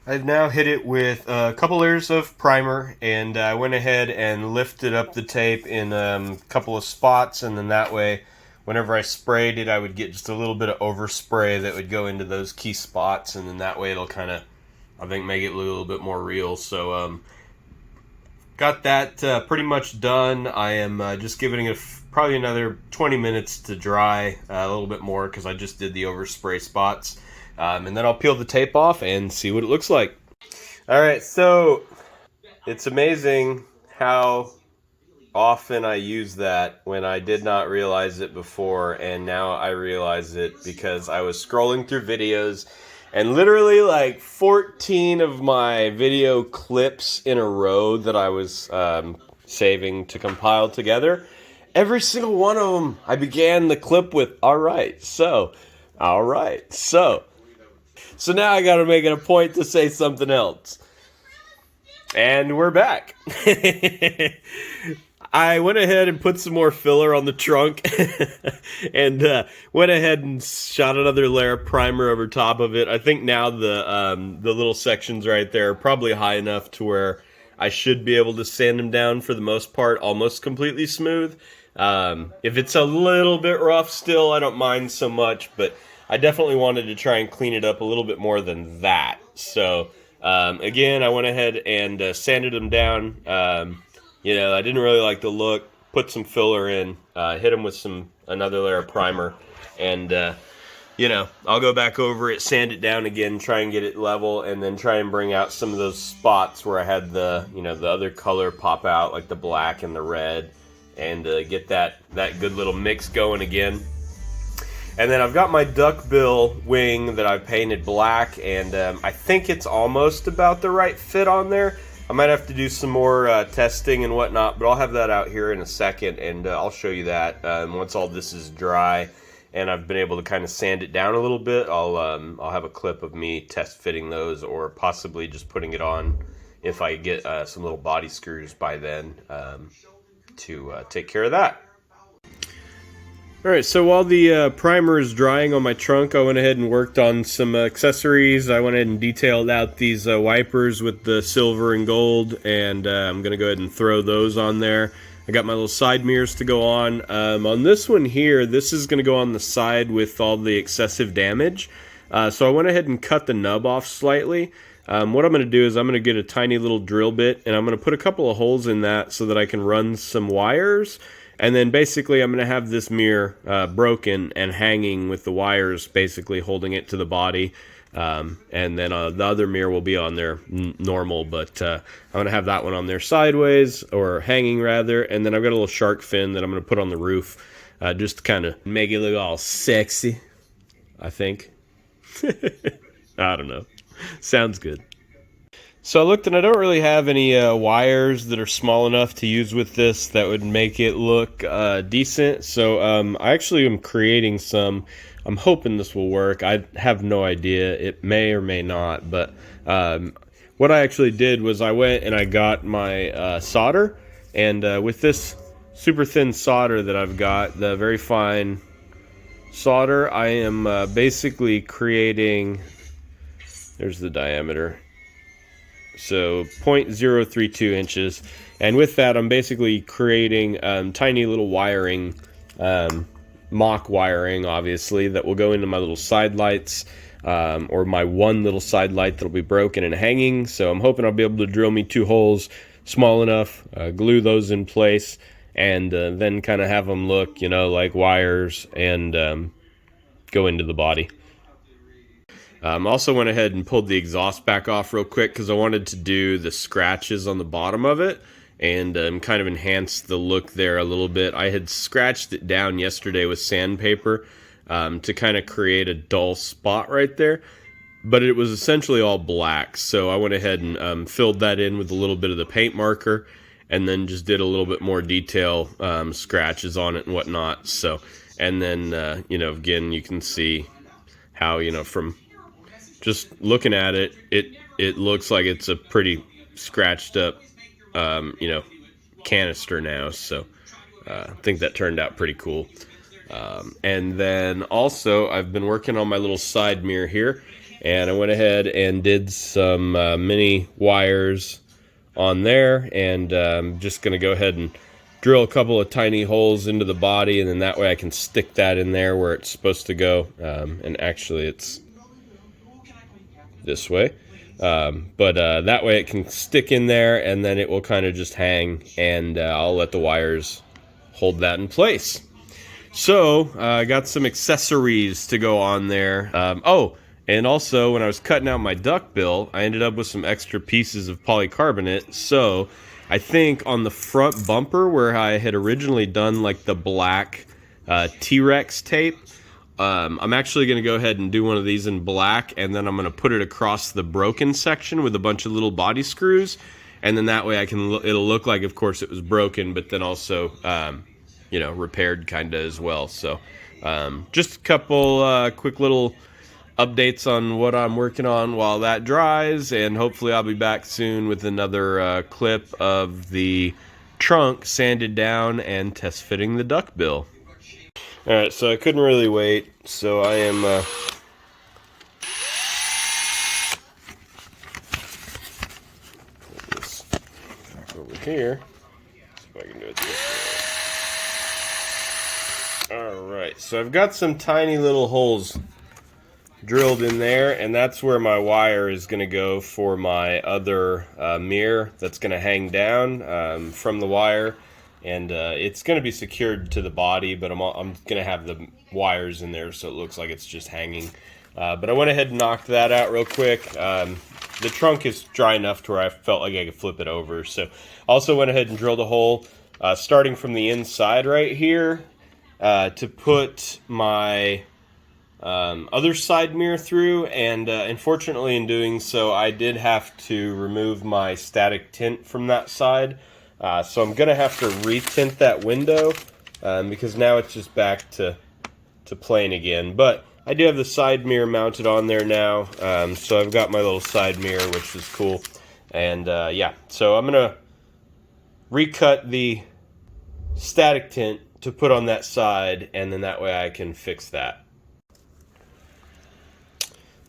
I've now hit it with a couple layers of primer, and I went ahead and lifted up the tape in a couple of spots, and then that way, whenever I sprayed it, I would get just a little bit of overspray that would go into those key spots, and then that way it'll kind of, I think, make it look a little bit more real. So, got that pretty much done. I am just giving it probably another 20 minutes to dry, a little bit more because I just did the overspray spots. And then I'll peel the tape off and see what it looks like. Alright, so it's amazing how often I use that when I did not realize it before, and now I realize it because I was scrolling through videos and literally like 14 of my video clips in a row that I was saving to compile together, every single one of them I began the clip with alright, so now I gotta make it a point to say something else. And we're back. I went ahead and put some more filler on the trunk and went ahead and shot another layer of primer over top of it. I think now the little sections right there are probably high enough to where I should be able to sand them down for the most part, almost completely smooth. If it's a little bit rough still, I don't mind so much, but I definitely wanted to try and clean it up a little bit more than that. So, again, I went ahead and sanded them down. I didn't really like the look. Put some filler in, hit them with another layer of primer, and I'll go back over it, sand it down again, try and get it level, and then try and bring out some of those spots where I had the other color pop out, like the black and the red, and get that good little mix going again. And then I've got my duckbill wing that I've painted black, and I think it's almost about the right fit on there. I might have to do some more testing and whatnot, but I'll have that out here in a second, and I'll show you that once all this is dry and I've been able to kind of sand it down a little bit. I'll have a clip of me test fitting those, or possibly just putting it on if I get some little body screws by then to take care of that. Alright, so while the primer is drying on my trunk, I went ahead and worked on some accessories. I went ahead and detailed out these wipers with the silver and gold, and I'm going to go ahead and throw those on there. I got my little side mirrors to go on. On this one here, this is going to go on the side with all the excessive damage. So I went ahead and cut the nub off slightly. What I'm going to do is I'm going to get a tiny little drill bit, and I'm going to put a couple of holes in that so that I can run some wires. And then basically I'm going to have this mirror broken and hanging with the wires basically holding it to the body. And then the other mirror will be on there normal, but I'm going to have that one on there sideways, or hanging rather. And then I've got a little shark fin that I'm going to put on the roof just to kind of make it look all sexy, I think. I don't know. Sounds good. So I looked, and I don't really have any wires that are small enough to use with this that would make it look decent. So I actually am creating some. I'm hoping this will work. I have no idea. It may or may not. But what I actually did was I went and I got my solder. And with this super thin solder that I've got, the very fine solder, I am basically creating, there's the diameter, so 0.032 inches, and with that I'm basically creating tiny little wiring, mock wiring obviously, that will go into my little side lights, or my one little side light that'll be broken and hanging. So I'm hoping I'll be able to drill me 2 holes small enough, glue those in place, and then kind of have them look like wires, and go into the body. Also went ahead and pulled the exhaust back off real quick because I wanted to do the scratches on the bottom of it and kind of enhance the look there a little bit. I had scratched it down yesterday with sandpaper to kind of create a dull spot right there, but it was essentially all black. So I went ahead and filled that in with a little bit of the paint marker, and then just did a little bit more detail scratches on it and whatnot. So, and then again, you can see how from just looking at it, it looks like it's a pretty scratched up, canister now. So I think that turned out pretty cool. And then also I've been working on my little side mirror here, And I went ahead and did some mini wires on there, and I'm just going to go ahead and drill a couple of tiny holes into the body, and then that way I can stick that in there where it's supposed to go. And actually it's this way. But that way it can stick in there, and then it will kind of just hang, and I'll let the wires hold that in place. So I got some accessories to go on there. Oh, and also when I was cutting out my duckbill, I ended up with some extra pieces of polycarbonate. So I think on the front bumper where I had originally done like the black T-Rex tape, I'm actually going to go ahead and do one of these in black, and then I'm going to put it across the broken section with a bunch of little body screws, and then that way I can it'll look like, of course, it was broken, but then also you know, repaired kind of as well. So just a couple quick little updates on what I'm working on while that dries, and hopefully I'll be back soon with another clip of the trunk sanded down and test fitting the duckbill. Alright, so I couldn't really wait, so I am put this back over here. See if I can do it this way. Alright, so I've got some tiny little holes drilled in there, and that's where my wire is going to go for my other mirror that's going to hang down from the wire. And it's going to be secured to the body, but I'm going to have the wires in there so it looks like it's just hanging. But I went ahead and knocked that out real quick. The trunk is dry enough to where I felt like I could flip it over. So also went ahead and drilled a hole starting from the inside right here to put my other side mirror through. And unfortunately in doing so, I did have to remove my static tint from that side. So I'm going to have to retint that window because now it's just back to plain again. But I do have the side mirror mounted on there now, so I've got my little side mirror, which is cool. And yeah, so I'm going to recut the static tint to put on that side, and then that way I can fix that.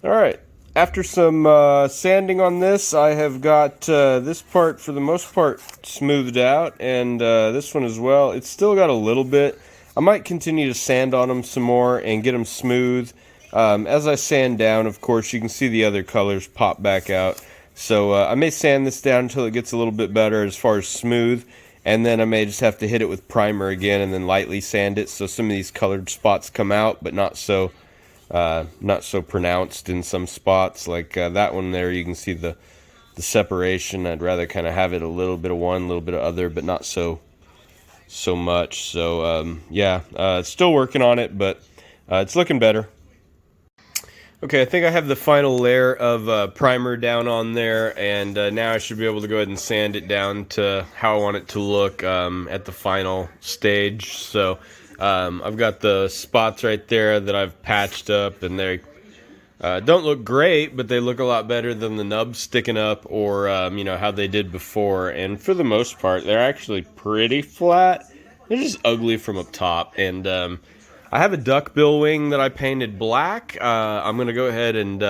Alright. After some sanding on this, I have got this part, for the most part, smoothed out, and this one as well. It's still got a little bit. I might continue to sand on them some more and get them smooth. As I sand down, of course, you can see the other colors pop back out. So I may sand this down until it gets a little bit better as far as smooth, and then I may just have to hit it with primer again and then lightly sand it so some of these colored spots come out, but not so pronounced in some spots. Like that one there, you can see the separation. I'd rather kind of have it a little bit of one, a little bit of other, but not so much. So yeah, still working on it, but it's looking better. Okay, I think I have the final layer of primer down on there, and now I should be able to go ahead and sand it down to how I want it to look at the final stage. So I've got the spots right there that I've patched up, and they don't look great, but they look a lot better than the nubs sticking up or you know, how they did before. And for the most part, they're actually pretty flat. They're just ugly from up top. And I have a duckbill wing that I painted black. I'm going to go ahead and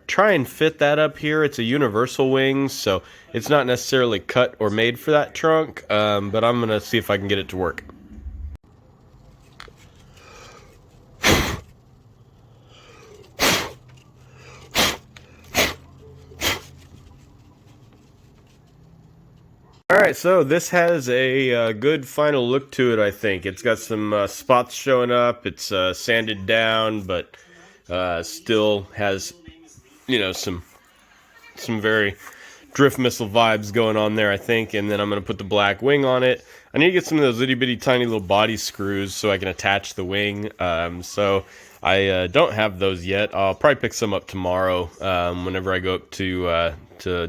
try and fit that up here. It's a universal wing, so it's not necessarily cut or made for that trunk, but I'm going to see if I can get it to work. Alright, so this has a good final look to it, I think. It's got some spots showing up. It's sanded down, but still has, you know, some very drift missile vibes going on there, I think. And then I'm going to put the black wing on it. I need to get some of those itty bitty tiny little body screws so I can attach the wing. So I don't have those yet. I'll probably pick some up tomorrow whenever I go up to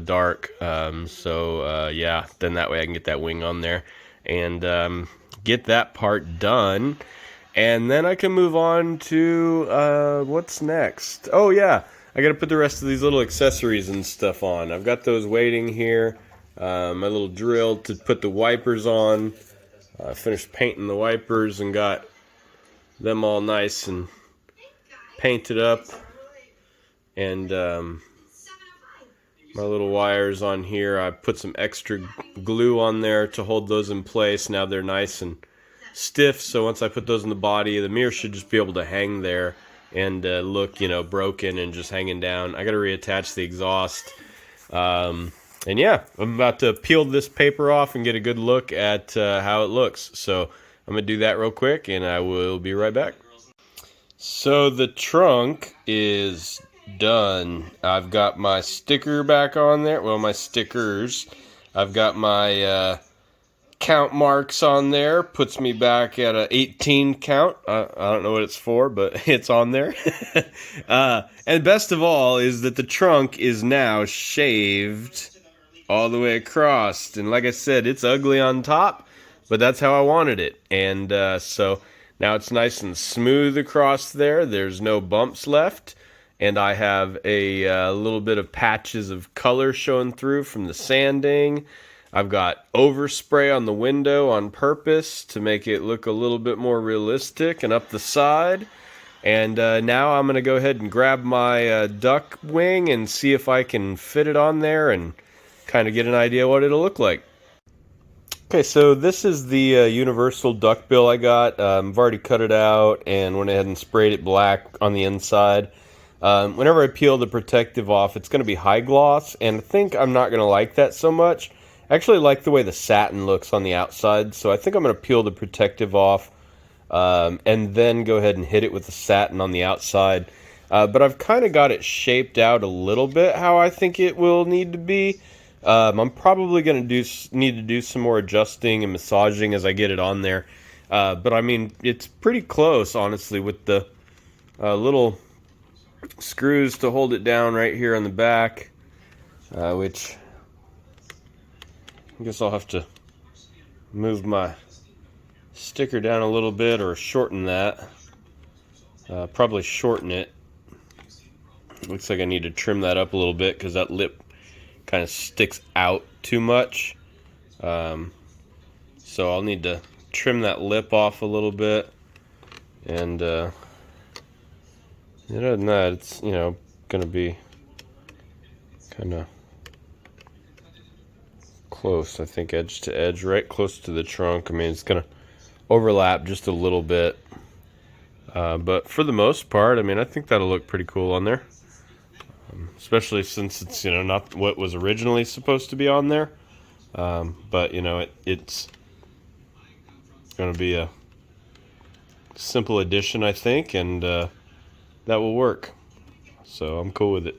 dark. Yeah, then that way I can get that wing on there and get that part done. And then I can move on to what's next. Oh yeah, I gotta put the rest of these little accessories and stuff on. I've got those waiting here. My little drill to put the wipers on. I finished painting the wipers and got them all nice and painted up. And my little wires on here, I put some extra glue on there to hold those in place. Now they're nice and stiff, so once I put those in the body, the mirror should just be able to hang there and look, you know, broken and just hanging down. I got to reattach the exhaust. And yeah, I'm about to peel this paper off and get a good look at how it looks. So I'm going to do that real quick, and I will be right back. So the trunk is done. I've got my sticker back on there. Well, my stickers. I've got my count marks on there. Puts me back at a 18 count. I don't know what it's for, but it's on there. And best of all is that the trunk is now shaved all the way across. And like I said, it's ugly on top, but that's how I wanted it. And so now it's nice and smooth across there. There's no bumps left. And I have a little bit of patches of color showing through from the sanding. I've got overspray on the window on purpose to make it look a little bit more realistic and up the side. And now I'm going to go ahead and grab my duck wing and see if I can fit it on there and kind of get an idea what it'll look like. Okay, so this is the universal duck bill I got. I've already cut it out and went ahead and sprayed it black on the inside. Whenever I peel the protective off, it's going to be high gloss, and I think I'm not going to like that so much. I actually like the way the satin looks on the outside, so I think I'm going to peel the protective off and then go ahead and hit it with the satin on the outside. But I've kind of got it shaped out a little bit how I think it will need to be. I'm probably going to need to do some more adjusting and massaging as I get it on there. But I mean, it's pretty close, honestly, with the little screws to hold it down right here on the back, which I guess I'll have to move my sticker down a little bit or shorten that. Probably shorten it. Looks like I need to trim that up a little bit because that lip kind of sticks out too much. So I'll need to trim that lip off a little bit. And other than that, it's, you know, gonna be kind of close, I think, edge to edge, right close to the trunk. I mean, it's gonna overlap just a little bit, but for the most part, I mean, I think that'll look pretty cool on there, especially since it's, you know, not what was originally supposed to be on there, but you know, it's gonna be a simple addition, I think, and that will work. So I'm cool with it.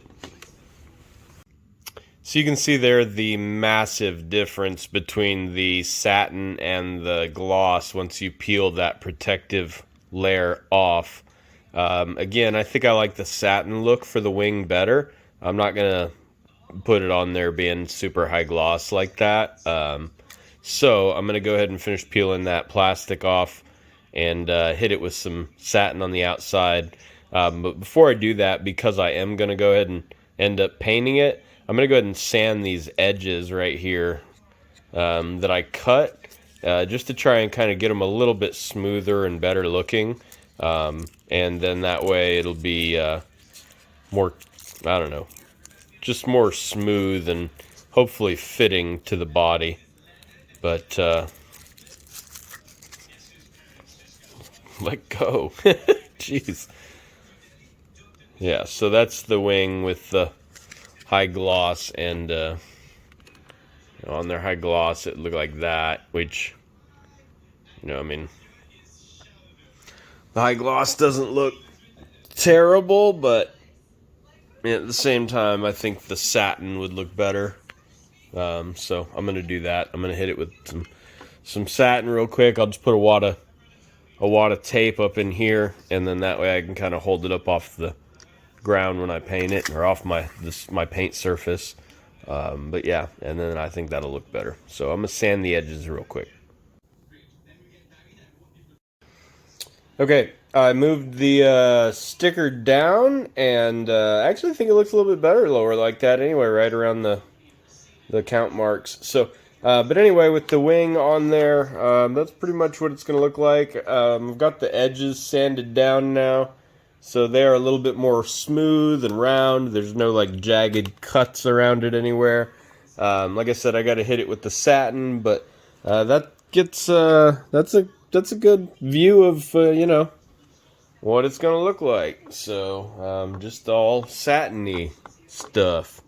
So you can see there the massive difference between the satin and the gloss once you peel that protective layer off. Again, I think I like the satin look for the wing better. I'm not going to put it on there being super high gloss like that. So I'm going to go ahead and finish peeling that plastic off and hit it with some satin on the outside. But before I do that, because I am going to go ahead and end up painting it, I'm going to go ahead and sand these edges right here that I cut just to try and kind of get them a little bit smoother and better looking. And then that way it'll be more, I don't know, just more smooth and hopefully fitting to the body. But let go. Jeez. Yeah, so that's the wing with the high gloss, and you know, on their high gloss it looked like that, which, you know, I mean, the high gloss doesn't look terrible, but at the same time I think the satin would look better. So I'm gonna do that. I'm gonna hit it with some satin real quick. I'll just put a wad of tape up in here, and then that way I can kind of hold it up off the ground when I paint it, or off my paint surface. But yeah, and then I think that'll look better. So I'm gonna sand the edges real quick. Okay, I moved the sticker down, and I actually think it looks a little bit better lower like that anyway, right around the count marks. So but anyway, with the wing on there, that's pretty much what it's gonna look like. I've got the edges sanded down now, So they are a little bit more smooth and round. There's no like jagged cuts around it anywhere. Like I said, I got to hit it with the satin, but that gets that's a good view of what it's gonna look like. So just all satiny stuff.